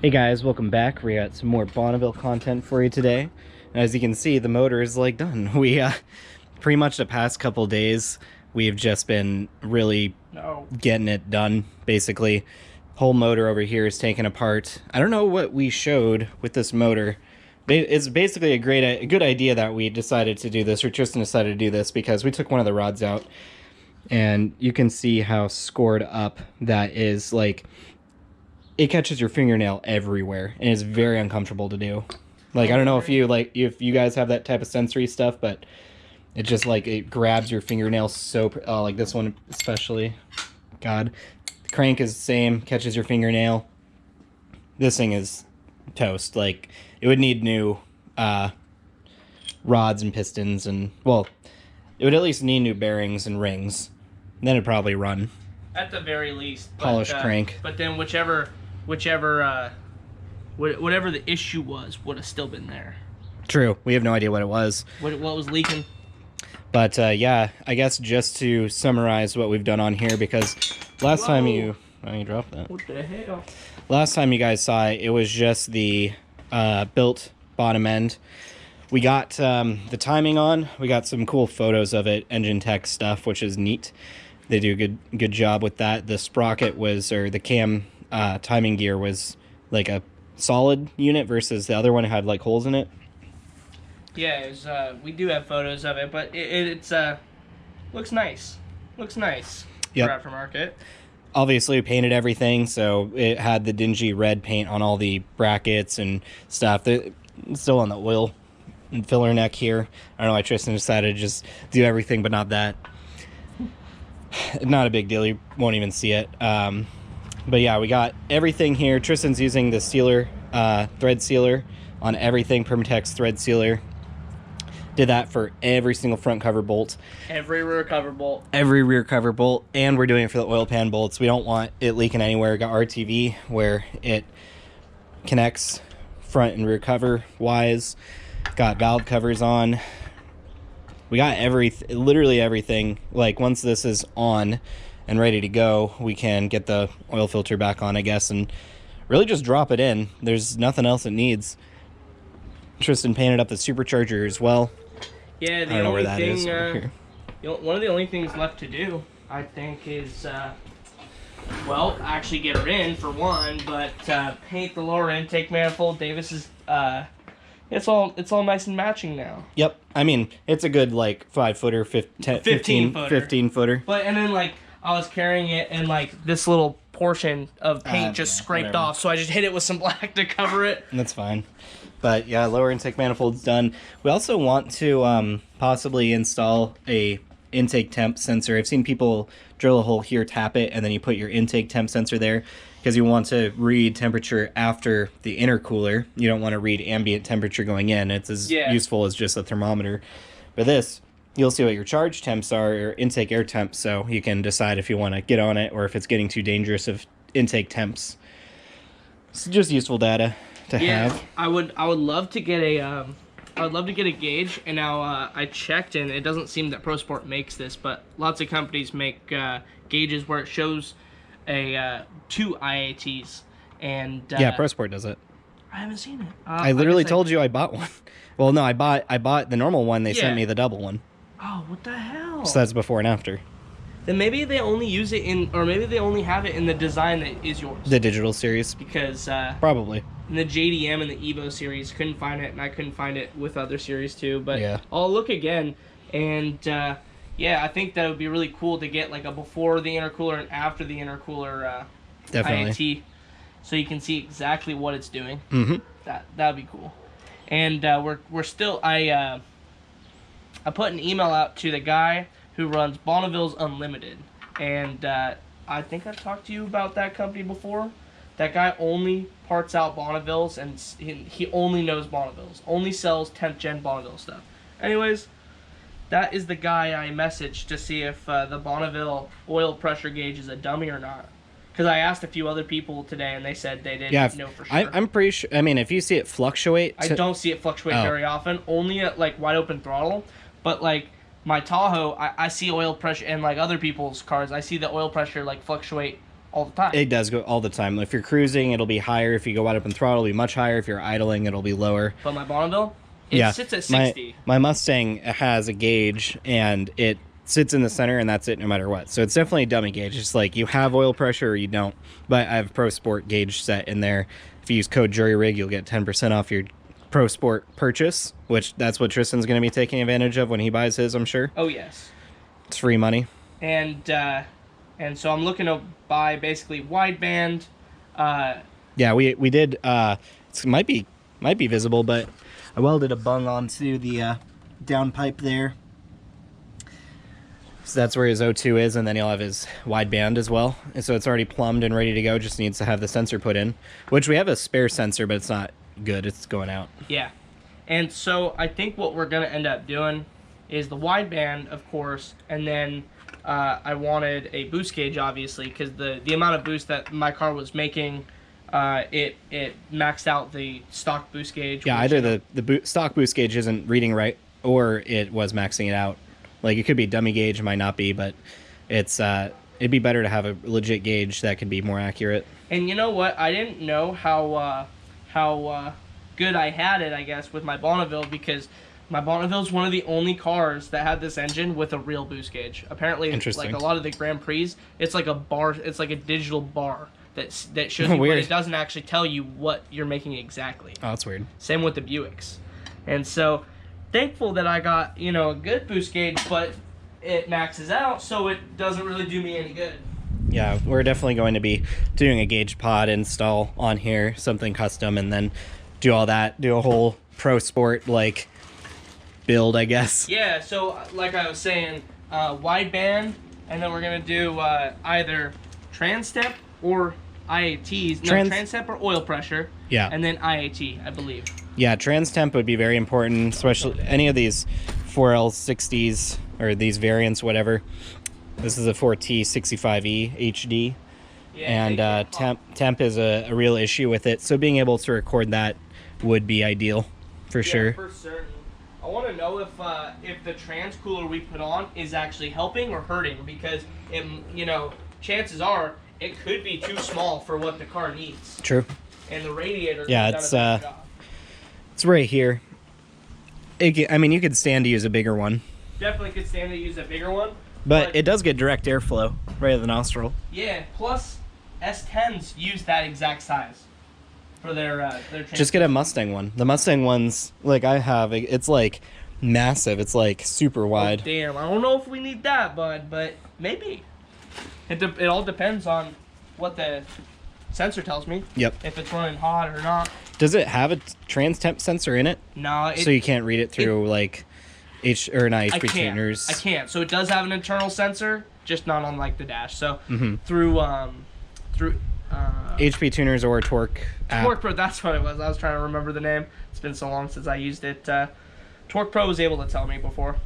Hey guys, welcome back. We got some more Bonneville content for you today. And as you can see, the motor is like done. We pretty much the past couple days we've just been really getting it done. Basically, whole motor over here is taken apart. I don't know what we showed with this motor. It's basically a good idea that we decided to do this, or Tristan decided to do this, because we took one of the rods out and you can see how scored up that is. Like, it catches your fingernail everywhere and it's very uncomfortable to do. Like, I don't know if you guys have that type of sensory stuff, but it just like it grabs your fingernail so like this one especially. God, the crank is the same, catches your fingernail. This thing is toast. Like, it would need new rods and pistons, and well, it would at least need new bearings and rings. Then it'd probably run. At the very least. Polished crank. But then whatever the issue was would have still been there. True. We have no idea what it was. What was leaking. But yeah, I guess just to summarize what we've done on here, because last time you dropped that. What the hell? Last time you guys saw it, it was just the built bottom end. We got the timing on. We got some cool photos of it, engine tech stuff, which is neat. They do a good job with that. The sprocket was, or the cam timing gear was like a solid unit versus the other one had like holes in it. Yeah, it was, we do have photos of it, but it's looks nice. Looks nice. Yep. For aftermarket. Obviously, we painted everything, so it had the dingy red paint on all the brackets and stuff. It's still on the oil and filler neck here. I don't know why Tristan decided to just do everything, but not that. Not a big deal. You won't even see it. But yeah, we got everything here. Tristan's using the sealer, thread sealer on everything, Permatex thread sealer. Did that for every single front cover bolt. Every rear cover bolt. Every rear cover bolt. And we're doing it for the oil pan bolts. We don't want it leaking anywhere. We got RTV where it connects front and rear cover wise. Got valve covers on. We got literally everything. Like, once this is on and ready to go, we can get the oil filter back on, I guess, and really just drop it in. There's nothing else it needs. Tristan painted up the supercharger as well. Yeah, the only thing, one of the only things left to do, I think, is, well, actually get her in, for one, but paint the lower intake manifold. Davis is, it's all nice and matching now. Yep. I mean, it's a good, like, 5-footer, 15 footer. But, and then, like, I was carrying it, and, like, this little portion of paint just scraped off, so I just hit it with some black to cover it. That's fine. But, yeah, lower intake manifold's done. We also want to possibly install a intake temp sensor. I've seen people drill a hole here, tap it, and then you put your intake temp sensor there, because you want to read temperature after the intercooler. You don't want to read ambient temperature going in. It's as useful as just a thermometer. But this, you'll see what your charge temps are, or intake air temps, so you can decide if you want to get on it or if it's getting too dangerous of intake temps. It's just useful data to have. I would love to get a gauge, and now I checked, and it doesn't seem that ProSport makes this, but lots of companies make gauges where it shows a 2 IATs, and yeah, ProSport does it. I haven't seen it. I literally told you I bought one. Well, no, I bought the normal one. They sent me the double one. Oh, what the hell? So that's before and after. Then maybe they only use it in, or maybe they only have it in the design that is yours. The digital series. Because probably in the JDM and the Evo series, couldn't find it, and I couldn't find it with other series too. But yeah, I'll look again, and yeah, I think that would be really cool to get like a before the intercooler and after the intercooler IAT, so you can see exactly what it's doing. Mm-hmm. That'd be cool. And we're still I put an email out to the guy who runs Bonneville's Unlimited, and I think I've talked to you about that company before. That guy only parts out Bonnevilles, and he only knows Bonnevilles. Only sells 10th gen Bonneville stuff. Anyways, that is the guy I messaged to see if the Bonneville oil pressure gauge is a dummy or not. Because I asked a few other people today, and they said they didn't know for sure. I'm pretty sure. I mean, if you see it fluctuate, I don't see it fluctuate very often. Only at like wide open throttle. But like my Tahoe, I see oil pressure, and like other people's cars, I see the oil pressure like fluctuate all the time. It does go all the time. If you're cruising, it'll be higher. If you go wide open throttle, it'll be much higher. If you're idling, it'll be lower. But my Bonneville, it sits at 60. My Mustang has a gauge, and it sits in the center, and that's it no matter what. So it's definitely a dummy gauge. It's like you have oil pressure or you don't. But I have Pro Sport gauge set in there. If you use code JURYRIG, you'll get 10% off your Pro Sport purchase, which that's what Tristan's going to be taking advantage of when he buys his, I'm sure. Oh, yes. It's free money. And so I'm looking to buy basically wideband. Yeah, we did. It might be visible, but I welded a bung onto the downpipe there. So that's where his O2 is, and then he'll have his wideband as well. And so it's already plumbed and ready to go. Just needs to have the sensor put in, which we have a spare sensor, but it's not good. It's going out. Yeah, and so I think what we're gonna end up doing is the wideband, of course, and then I wanted a boost gauge, obviously, because the amount of boost that my car was making, it maxed out the stock boost gauge. Yeah, either the stock boost gauge isn't reading right, or it was maxing it out. Like, it could be a dummy gauge, it might not be, but it's it'd be better to have a legit gauge that could be more accurate. And you know what? I didn't know how good I had it, I guess, with my Bonneville, because my Bonneville's one of the only cars that had this engine with a real boost gauge. Apparently, like a lot of the Grand Prix, it's like a bar. It's like a digital bar that shows you, but it doesn't actually tell you what you're making exactly. Oh, that's weird. Same with the Buicks, and so thankful that I got a good boost gauge, but it maxes out, so it doesn't really do me any good. Yeah, we're definitely going to be doing a gauge pod install on here, something custom, and then do all that, do a whole Pro Sport like build, I guess. Yeah, so like I was saying, wideband, and then we're gonna do either trans temp or IATs. No, trans temp or oil pressure. Yeah. And then IAT, I believe. Yeah, trans temp would be very important, especially any of these 4L60s or these variants, whatever. This is a 4T65E HD. Yeah, and temp is a real issue with it, so being able to record that would be ideal for sure. For certain. I want to know if the trans cooler we put on is actually helping or hurting, because chances are it could be too small for what the car needs. True. And the radiator. Yeah, it's right here. I mean, you could stand to use a bigger one. Definitely could stand to use a bigger one. But it does get direct airflow right at the nostril. Yeah. Plus, S10s use that exact size for their just get a Mustang one. The Mustang ones, like I have, it's like massive. It's like super wide. Oh, damn, I don't know if we need that, bud, but maybe. It all depends on what the sensor tells me. Yep. If it's running hot or not. Does it have a trans temp sensor in it? No. So you can't read it through like HP tuners. I can't. So it does have an internal sensor, just not on like the dash. So through HP tuners or Torque app. Torque Pro, that's what it was. I was trying to remember the name. It's been so long since I used it. Torque Pro was able to tell me before.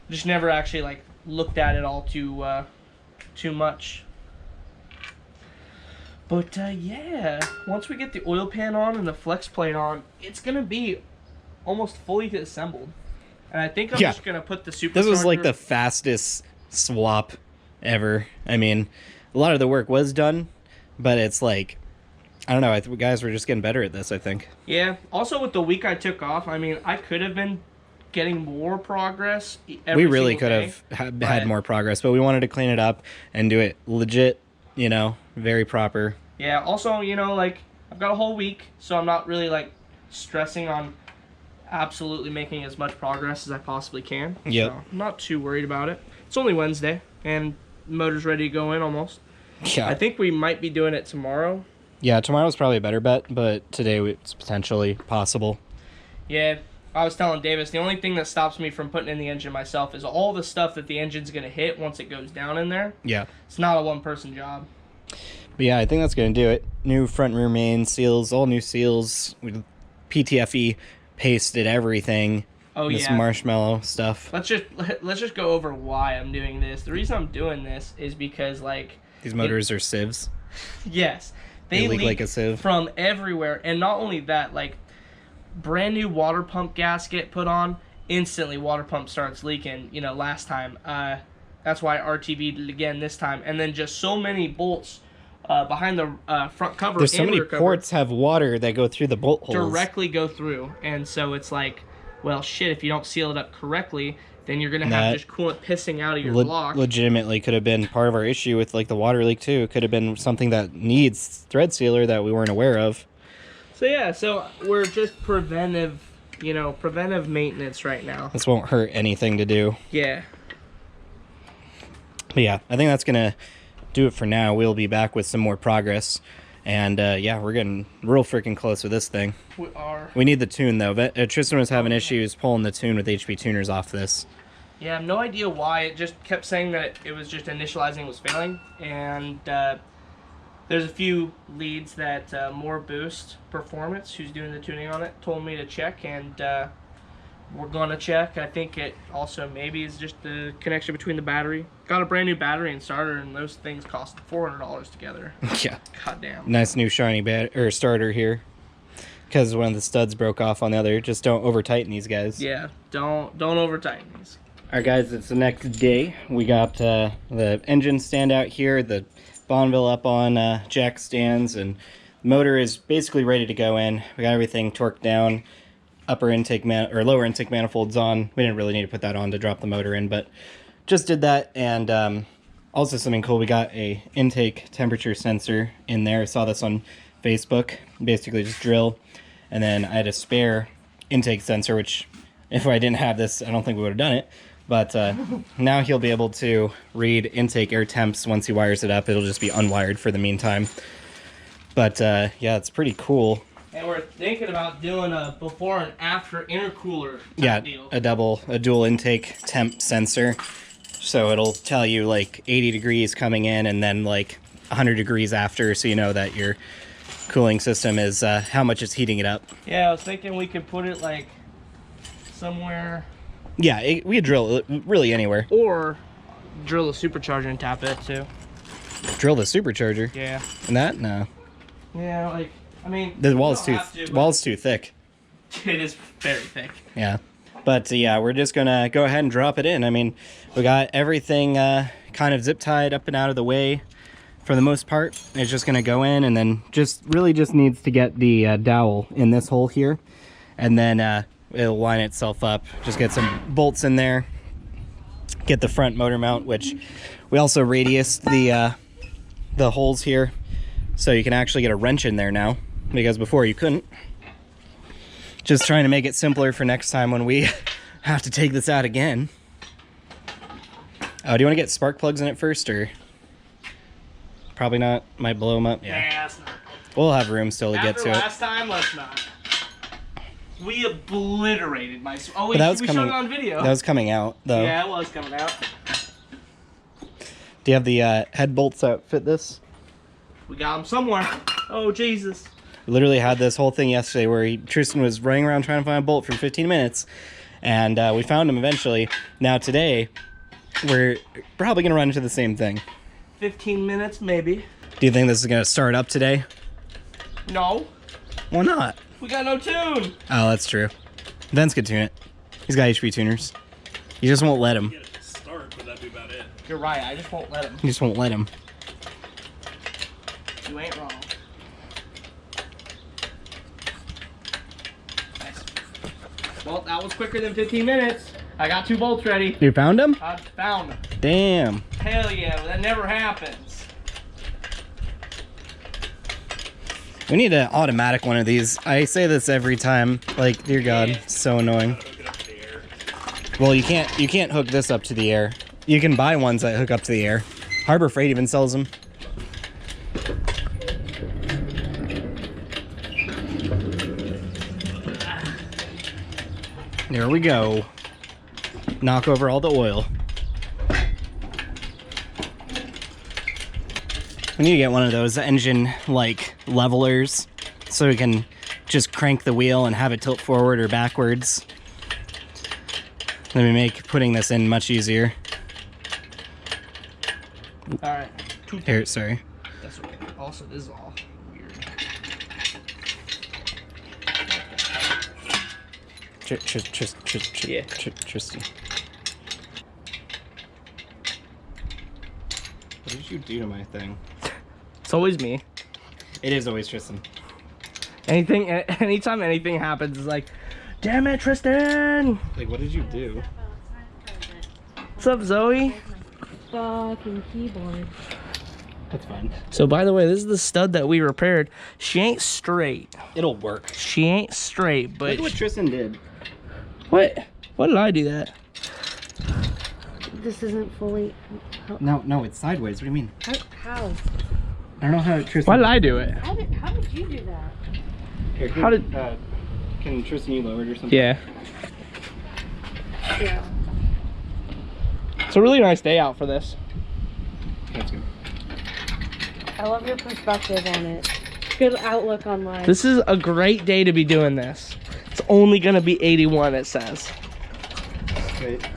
Just never actually like looked at it all too much. But yeah, once we get the oil pan on and the flex plate on, it's gonna be almost fully assembled. And I think I'm just gonna put the Supercharged. This was like the fastest swap ever. I mean, a lot of the work was done, but it's like, I don't know. Guys were just getting better at this, I think. Yeah. Also, with the week I took off, I mean, I could have been getting more progress. We really could have had more progress, but we wanted to clean it up and do it legit, very proper. Yeah. Also, like, I've got a whole week, so I'm not really like stressing on absolutely making as much progress as I possibly can. Yep. So I'm not too worried about it. It's only Wednesday, and the motor's ready to go in almost. Yeah. I think we might be doing it tomorrow. Yeah, tomorrow's probably a better bet, but today it's potentially possible. Yeah, I was telling Davis, the only thing that stops me from putting in the engine myself is all the stuff that the engine's going to hit once it goes down in there. Yeah. It's not a one-person job. But yeah, I think that's going to do it. New front rear main seals, all new seals. PTFE pasted everything. Oh, this marshmallow stuff. Let's just go over why I'm doing this. The reason I'm doing this is because, like... These motors are sieves. Yes. They leak like a sieve from everywhere. And not only that, like, brand new water pump gasket put on, instantly water pump starts leaking. Last time, That's why I RTV'd it again this time. And then just so many bolts behind the front cover. There's so and many rear cover ports have water that go through the bolt holes. directly go through. And so it's like, well, shit, if you don't seal it up correctly, then you're going to have just coolant pissing out of your block. Legitimately could have been part of our issue with like the water leak too. It could have been something that needs thread sealer that we weren't aware of. So yeah, so we're just preventive maintenance right now. This won't hurt anything to do. Yeah. But yeah, I think that's going to do it for now. We'll be back with some more progress. And yeah, we're getting real freaking close with this thing. We are. We need the tune though. Tristan was having issues pulling the tune with HP tuners off this. Yeah, I have no idea why. It just kept saying that it was just initializing was failing. And there's a few leads that More Boost Performance, who's doing the tuning on it, told me to check, and we're gonna check. I think it also maybe is just the connection between the battery. Got a brand new battery and starter, and those things cost $400 together. Yeah. God damn. Nice new shiny starter here. Because one of the studs broke off on the other. Just don't over tighten these guys. Yeah, don't over tighten these. Alright guys, it's the next day. We got the engine stand out here, the Bonneville up on jack stands, and the motor is basically ready to go in. We got everything torqued down, lower intake manifolds on. We didn't really need to put that on to drop the motor in, but just did that. And also something cool, we got a intake temperature sensor in there. I saw this on Facebook. Basically just drill, and then I had a spare intake sensor, which if I didn't have this, I don't think we would have done it. But now he'll be able to read intake air temps once he wires it up. It'll just be unwired for the meantime. But yeah, it's pretty cool. And we're thinking about doing a before and after intercooler deal. A dual intake temp sensor. So it'll tell you like 80 degrees coming in and then like 100 degrees after, so you know that your cooling system is how much it's heating it up. Yeah, I was thinking we could put it like somewhere. Yeah, we could drill it really anywhere. Or drill a supercharger and tap it too. Drill the supercharger? Yeah. And that? No. Yeah, like, I mean... The wall's too thick. It is very thick. Yeah. But yeah, we're just going to go ahead and drop it in. I mean, we got everything kind of zip tied up and out of the way for the most part. It's just going to go in, and then just needs to get the dowel in this hole here. And then... it'll line itself up. Just get some bolts in there. Get the front motor mount, which we also radiused the holes here, so you can actually get a wrench in there now, because before you couldn't. Just trying to make it simpler for next time when we have to take this out again. Oh, do you want to get spark plugs in it first, or probably not? Might blow them up. Yeah. That's not. We'll have room still to get to it. Last time, let's not. We obliterated my... Oh, wait, we showed it on video. That was coming out, though. Yeah, it was coming out. Do you have the head bolts that fit this? We got them somewhere. Oh, Jesus. We literally had this whole thing yesterday where Tristan was running around trying to find a bolt for 15 minutes, and we found him eventually. Now today, we're probably going to run into the same thing. 15 minutes, maybe. Do you think this is going to start up today? No. Why not? We got no tune. Oh, that's true. Vince could tune it. He's got HP tuners. You just won't let him. Get it to start, but that'd be about it. You're right, I just won't let him. You just won't let him. You ain't wrong. Nice. Well, that was quicker than 15 minutes. I got 2 bolts ready. You found him? I found them. Damn. Hell yeah, that never happens. We need an automatic one of these. I say this every time. Like, dear God, Yeah. it's so annoying. Hook it up to the air. Well, you can't hook this up to the air. You can buy ones that hook up to the air. Harbor Freight even sells them. There we go. Knock over all the oil. We need to get one of those engine like levelers so we can just crank the wheel and have it tilt forward or backwards. Let me make putting this in much easier. Alright. Here, sorry. That's okay. Also, this is all weird. Tristy. did you do to my thing? It's always me. It is always Tristan. Anytime anything happens, it's like, damn it, Tristan! Like, what did you do? What's up, Zoe? Fucking keyboard. That's fine. So, by the way, this is the stud that we repaired. She ain't straight. It'll work. She ain't straight, but... Look what Tristan did. What? Why did I do that? This isn't fully. No, it's sideways. What do you mean? How? I don't know how Tristan... Why did I do it? How did you do that? Here, How did... can Tristan, you lower it or something? Yeah. Yeah. It's a really nice day out for this. That's good. I love your perspective on it. Good outlook on life. This is a great day to be doing this. It's only gonna be 81, it says. Wait.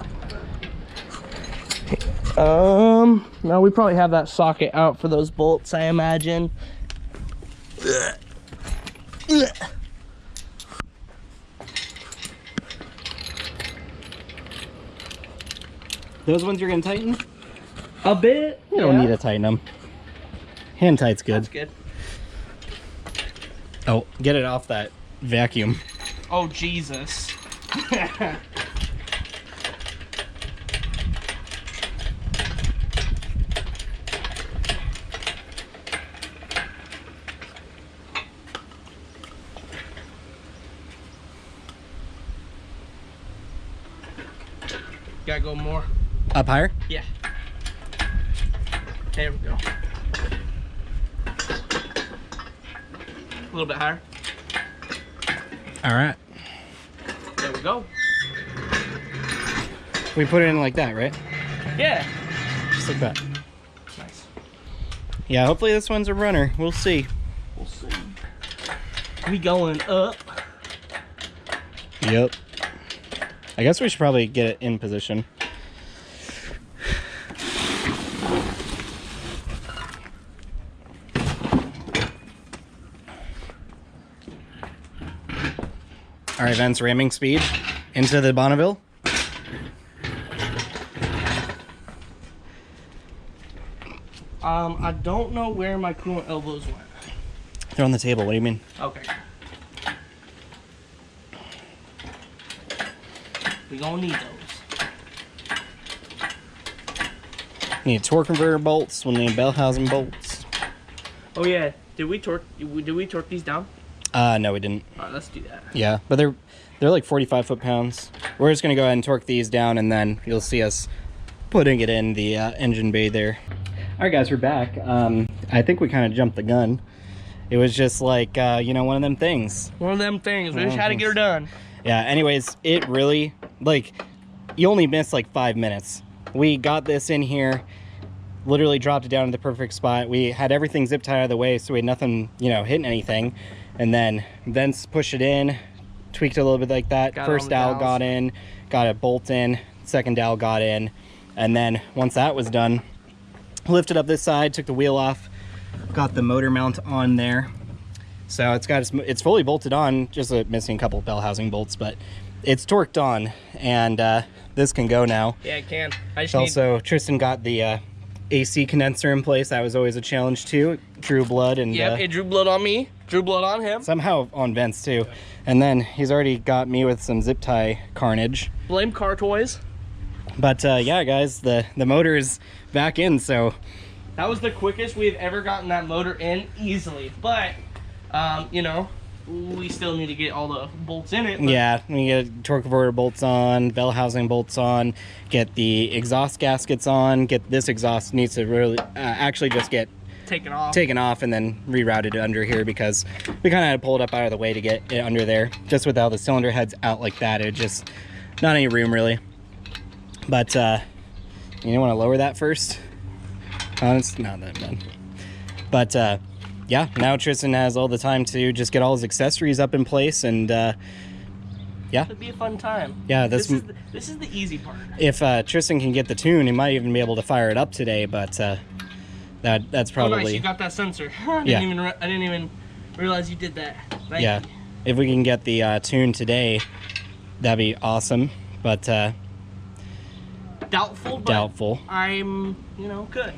No, we probably have that socket out for those bolts, I imagine. Those ones you're gonna tighten? A bit. You don't need to tighten them. Hand tight's good. That's good. Oh, get it off that vacuum. Oh, Jesus. Gotta go more. Up higher? Yeah. There we go. A little bit higher. All right. There we go. We put it in like that, right? Yeah. Just like that. Nice. Yeah, hopefully this one's a runner. We'll see. We'll see. We going up. Yep. I guess we should probably get it in position. All right, Vince, ramming speed into the Bonneville. I don't know where my coolant elbows went. They're on the table. What do you mean? Okay. We gonna need those. Need torque converter bolts. We'll need bell housing bolts. Oh yeah. Did we torque these down? No, we didn't. Alright, let's do that. Yeah, but they're like 45 foot-pounds. We're just gonna go ahead and torque these down, and then you'll see us putting it in the engine bay there. All right, guys, we're back. I think we kind of jumped the gun. It was just like one of them things. One of them things. We just had to get her done. Yeah. Anyways, it really you only missed like 5 minutes. We got this in here, literally dropped it down to the perfect spot. We had everything zip tied out of the way, so we had nothing, hitting anything. And then Vince pushed it in, tweaked it a little bit like that. First dowel got in, got a bolt in, second dowel got in. And then once that was done, lifted up this side, took the wheel off, got the motor mount on there. So it's fully bolted on, just missing a couple of bell housing bolts, but it's torqued on, and this can go now. Yeah, it can. Tristan got the AC condenser in place. That was always a challenge too. It drew blood, and yep, it drew blood on me, drew blood on him. Somehow on Vince too. And then he's already got me with some zip tie carnage. Blame Car Toys. But yeah, guys, the motor is back in, so that was the quickest we've ever gotten that motor in easily. But we still need to get all the bolts in it. Yeah, we get torque converter bolts on, bell housing bolts on, get the exhaust gaskets on. Get this exhaust needs to really actually just get taken off and then rerouted under here, because we kind of had to pull it up out of the way to get it under there. Just with how the cylinder head's out like that, it just not any room really. But you want to lower that first? It's not that bad. But yeah, now Tristan has all the time to just get all his accessories up in place, and yeah, it'd be a fun time. Yeah, this is the easy part. If Tristan can get the tune, he might even be able to fire it up today. But that's probably. Oh, nice! You got that sensor. I didn't even realize you did that. Thank you. If we can get the tune today, that'd be awesome. But doubtful. Doubtful. I'm good.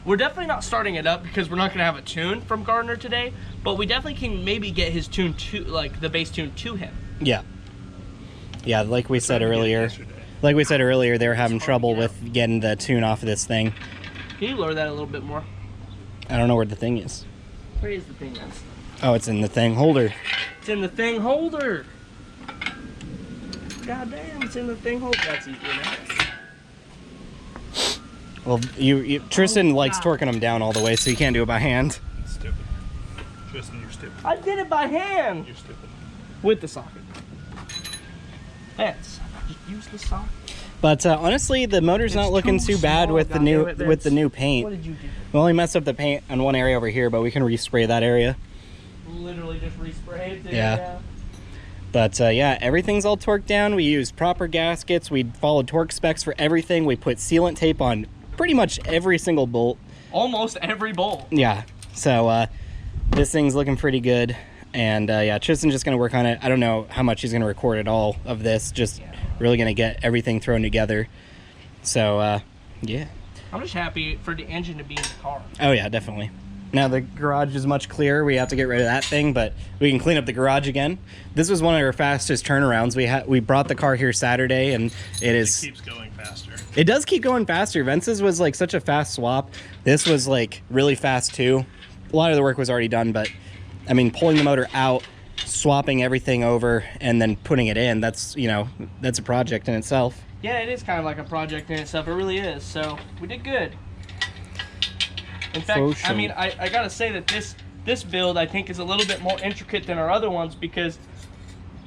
We're definitely not starting it up because we're not gonna have a tune from Gardner today, but we definitely can maybe get his tune to, like the bass tune to him. Yeah. Yeah, like we said earlier. Like we said earlier, they were having trouble with getting the tune off of this thing. Can you lower that a little bit more? I don't know where the thing is. Where is the thing? Oh, it's in the thing holder. It's in the thing holder. God damn, it's in the thing holder. That's easy enough. Well, Tristan likes torquing them down all the way, so you can't do it by hand. Stupid. Tristan, you're stupid. I did it by hand. You're stupid. With the socket. Just use the socket. But honestly, the motor's not looking too bad with the new paint. What did you do? We only messed up the paint on one area over here, but we can respray that area. Literally just respray it. Yeah. But yeah, everything's all torqued down. We used proper gaskets. We followed torque specs for everything. We put sealant tape on pretty much every single bolt. Almost every bolt. Yeah. So this thing's looking pretty good. And yeah, Tristan's just going to work on it. I don't know how much he's going to record at all of this. Just really going to get everything thrown together. So yeah. I'm just happy for the engine to be in the car. Oh yeah, definitely. Now the garage is much clearer. We have to get rid of that thing, but we can clean up the garage again. This was one of our fastest turnarounds. We brought the car here Saturday, and it keeps going faster. It does keep going faster. Vence's was like such a fast swap. This was like really fast too. A lot of the work was already done, but I mean, pulling the motor out, swapping everything over, and then putting it in, that's, you know, that's a project in itself. Yeah, it is kind of like a project in itself. It really is. So we did good. In fact, I mean, I gotta say that this build, I think, is a little bit more intricate than our other ones because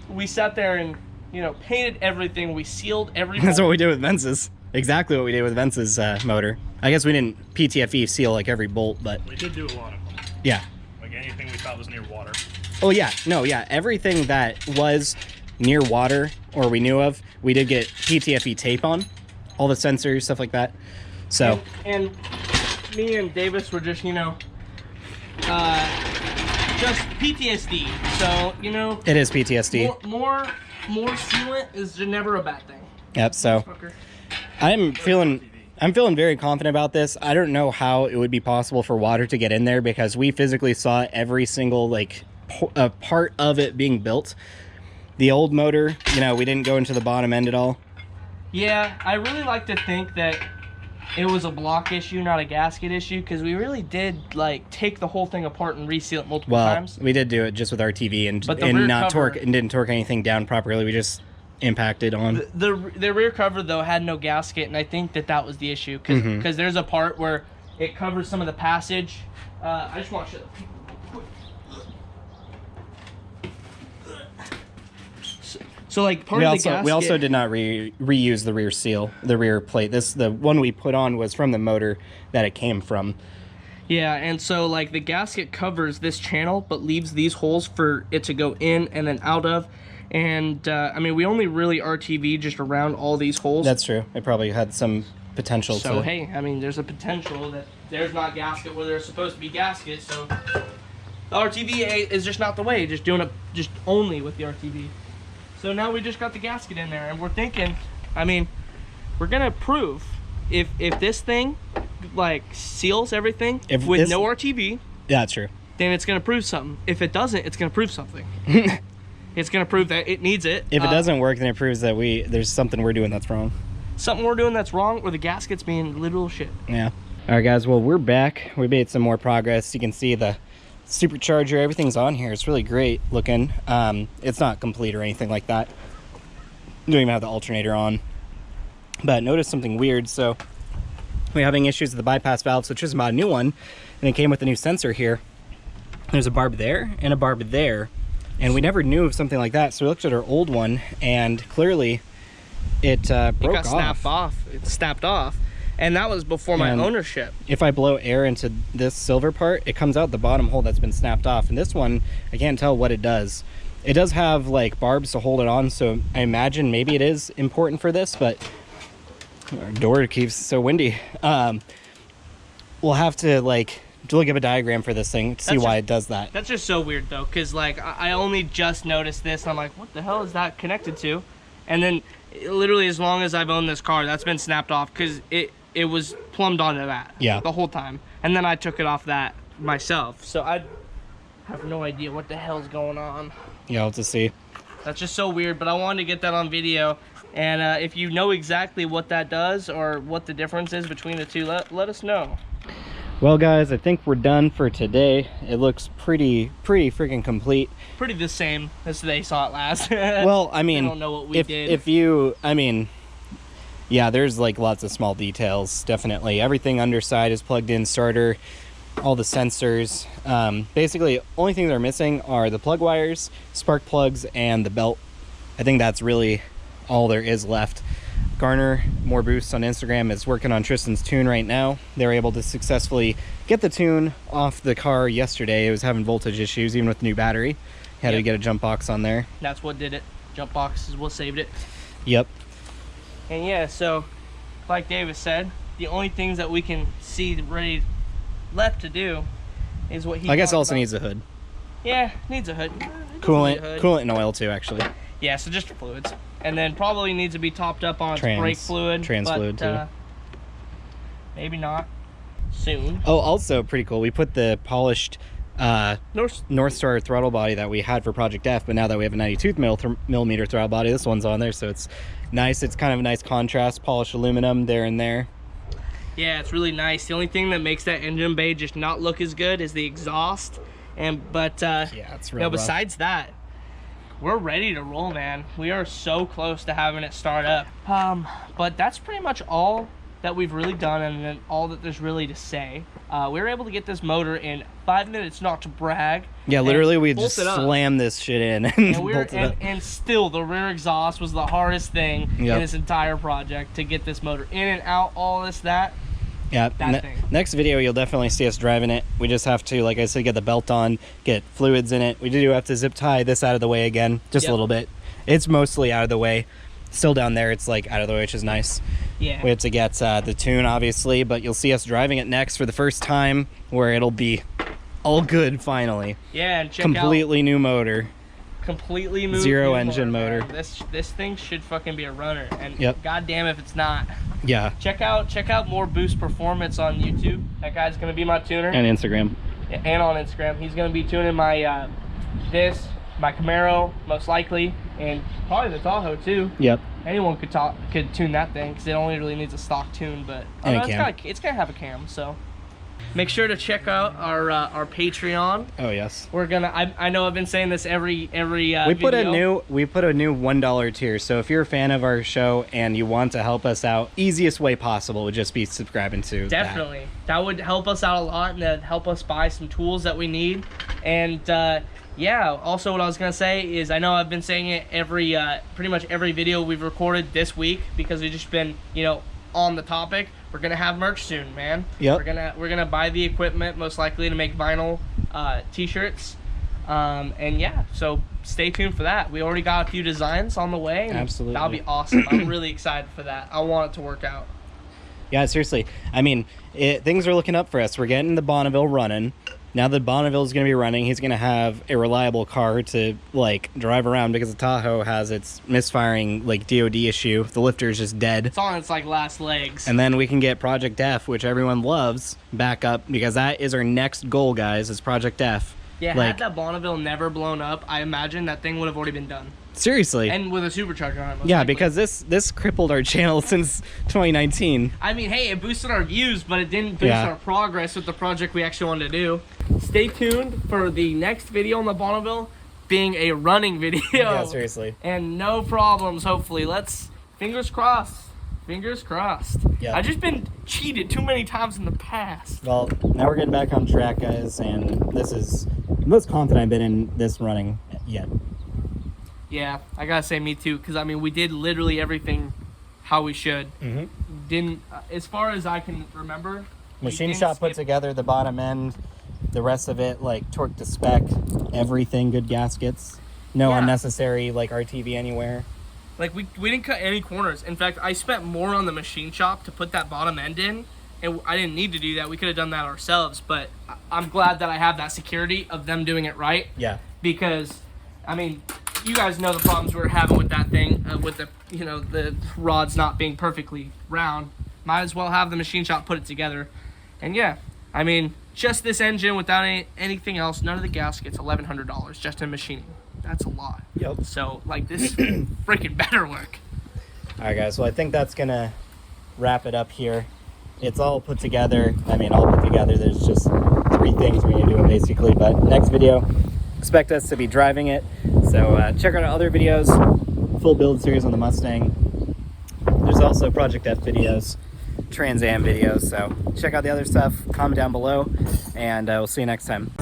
we sat there and, you know, painted everything. We sealed everything. That's what we did with Vence's. Exactly what we did with Vence's motor. I guess we didn't PTFE seal like every bolt, but we did do a lot of them. Yeah. Like anything we thought was near water. Oh yeah, no, yeah, everything that was near water or we knew of, we did get PTFE tape on, all the sensors, stuff like that. So and me and Davis were just, you know, just PTSD. So, you know, it is PTSD. More sealant is never a bad thing. Yep. So I'm feeling very confident about this. I don't know how it would be possible for water to get in there because we physically saw every single like part of it being built. The old motor, you know, we didn't go into the bottom end at all. Yeah, I really like to think that it was a block issue, not a gasket issue, because we really did like take the whole thing apart and reseal it multiple times. We did do it just with RTV and didn't torque anything down properly. We just impacted on the rear cover though had no gasket, and I think that was the issue because there's a part where it covers some of the passage. I just want to show the people. So like part of the gasket. We also did not reuse the rear seal, the rear plate. The one we put on was from the motor that it came from. Yeah, and so like the gasket covers this channel but leaves these holes for it to go in and then out of. And I mean, we only really RTV just around all these holes. That's true. It probably had some potential. So hey, I mean, there's a potential that there's not gasket where there's supposed to be gasket. So the RTV is just not the way. Just doing it just only with the RTV. So now we just got the gasket in there, and we're thinking, I mean, we're gonna prove if this thing like seals everything with no RTV. Yeah, that's true. Then it's gonna prove something. If it doesn't, it's gonna prove something. It's gonna prove that it needs it. If it doesn't work, then it proves that there's something we're doing that's wrong. Something we're doing that's wrong, or the gasket's being literal shit. Yeah. All right, guys. Well, we're back. We made some more progress. You can see the Supercharger, everything's on here. It's really great looking. It's not complete or anything like that. Don't even have the alternator on. But notice something weird. So we're having issues with the bypass valve, so it's just bought a new one, and it came with a new sensor here. There's a barb there and a barb there, and we never knew of something like that. So we looked at our old one, and clearly it broke off. It snapped off. And that was before my ownership. If I blow air into this silver part, it comes out the bottom hole that's been snapped off. And this one, I can't tell what it does. It does have like barbs to hold it on, so I imagine maybe it is important for this, but our door keeps so windy. We'll have to like look up a diagram for this thing to see why it does that. That's just so weird though, because like I only just noticed this, and I'm like, what the hell is that connected to? And then literally as long as I've owned this car, that's been snapped off because it was plumbed onto that the whole time. and then I took it off that myself. So I have no idea what the hell's going on. You'll have to see. That's just so weird, but I wanted to get that on video. And if you know exactly what that does or what the difference is between the two, let us know. Well, guys, I think we're done for today. It looks pretty freaking complete. Pretty the same as they saw it last. Well, I mean, I don't know what we did. If you, I mean, yeah, there's like lots of small details, definitely. Everything underside is plugged in, starter, all the sensors. Basically, only things that are missing are the plug wires, spark plugs, and the belt. I think that's really all there is left. Garner, More Boosts on Instagram, is working on Tristan's tune right now. They were able to successfully get the tune off the car yesterday. It was having voltage issues, even with the new battery. Had to get a jump box on there. That's what did it. Jump box is what saved it. Yep. And yeah, so like David said, the only things that we can see ready left to do is what he I guess also about. Needs a hood. Yeah, needs a hood. Coolant and oil too, actually. Yeah, so just fluids. And then probably needs to be topped up on its brake fluid. Trans fluid too. Maybe not. Soon. Oh, also pretty cool. We put the polished North Star throttle body that we had for Project F, but now that we have a 92 millimeter throttle body, this one's on there, so it's nice. It's kind of a nice contrast, polished aluminum there and there. Yeah, it's really nice. The only thing that makes that engine bay just not look as good is the exhaust. But yeah, it's real rough. Besides that, we're ready to roll, man. We are so close to having it start up. But that's pretty much all that we've really done, and then all that there's really to say. We were able to get this motor in 5 minutes, not to brag. Yeah, literally we just slammed this shit in and still the rear exhaust was the hardest thing in this entire project to get this motor in and out, all this, that. Yeah, next video you'll definitely see us driving it. We just have to, like I said, get the belt on, get fluids in it. We do have to zip tie this out of the way again, just a little bit. It's mostly out of the way. Still down there, it's like out of the way, which is nice. Yeah. We have to get the tune, obviously, but you'll see us driving it next for the first time, where it'll be all good finally. Yeah, and check completely new motor. Completely new zero engine motor. This thing should fucking be a runner, and goddamn if it's not. Yeah. Check out More Boost Performance on YouTube. That guy's gonna be my tuner. And Instagram. And on Instagram, he's gonna be tuning my my Camaro most likely, and probably the Tahoe too. Yep. Anyone could tune that thing because it only really needs a stock tune, but it's gonna have a cam. So make sure to check out our Patreon. Oh yes. We're gonna. I know I've been saying this every we put video. a new $1 tier. So if you're a fan of our show and you want to help us out, easiest way possible would just be subscribing to definitely that would help us out a lot, and that'd help us buy some tools that we need. And yeah, also what I was gonna say is, I know I've been saying it pretty much every video we've recorded this week, because we've just been on the topic. We're gonna have merch soon, man. Yep. We're gonna buy the equipment most likely to make vinyl t-shirts, and yeah, so stay tuned for that. We already got a few designs on the way. And absolutely. That'll be awesome. I'm really excited for that. I want it to work out. Yeah, seriously. I mean, things are looking up for us. We're getting the Bonneville running. Now that Bonneville is going to be running, he's going to have a reliable car to like drive around, because the Tahoe has its misfiring like DOD issue. The lifter is just dead. It's on its like last legs. And then we can get Project F, which everyone loves, back up, because that is our next goal, guys, is Project F. Yeah, had that Bonneville never blown up, I imagine that thing would have already been done. Seriously. And with a supercharger on it. Yeah, likely. Because this crippled our channel since 2019. I mean, hey, it boosted our views, but it didn't boost our progress with the project we actually wanted to do. Stay tuned for the next video on the Bonneville being a running video. Yeah, seriously. And no problems, hopefully. Fingers crossed. Fingers crossed. Yeah. I've just been cheated too many times in the past. Well, now we're getting back on track, guys, and this is the most confident I've been in this running yet. Yeah, I gotta say, me too, because I mean, we did literally everything how we should. Didn't, as far as I can remember. Machine shop put together the bottom end, the rest of it like torque to spec, everything, good gaskets, no unnecessary like RTV anywhere. Like we didn't cut any corners. In fact, I spent more on the machine shop to put that bottom end in, and I didn't need to do that. We could have done that ourselves, but I'm glad that I have that security of them doing it right. Yeah. Because, I mean, you guys know the problems we were having with that thing, with the the rods not being perfectly round. Might as well have the machine shop put it together. And yeah, I mean, just this engine without anything else, none of the gaskets, $1,100 just in machining. That's a lot. Yep. So, like, this freaking better work. All right, guys. Well, I think that's going to wrap it up here. It's all put together. I mean, all put together. There's just 3 things we need to do basically. But next video, expect us to be driving it. So check out our other videos, full build series on the Mustang. There's also Project F videos, Trans Am videos. So check out the other stuff, comment down below, and we'll see you next time.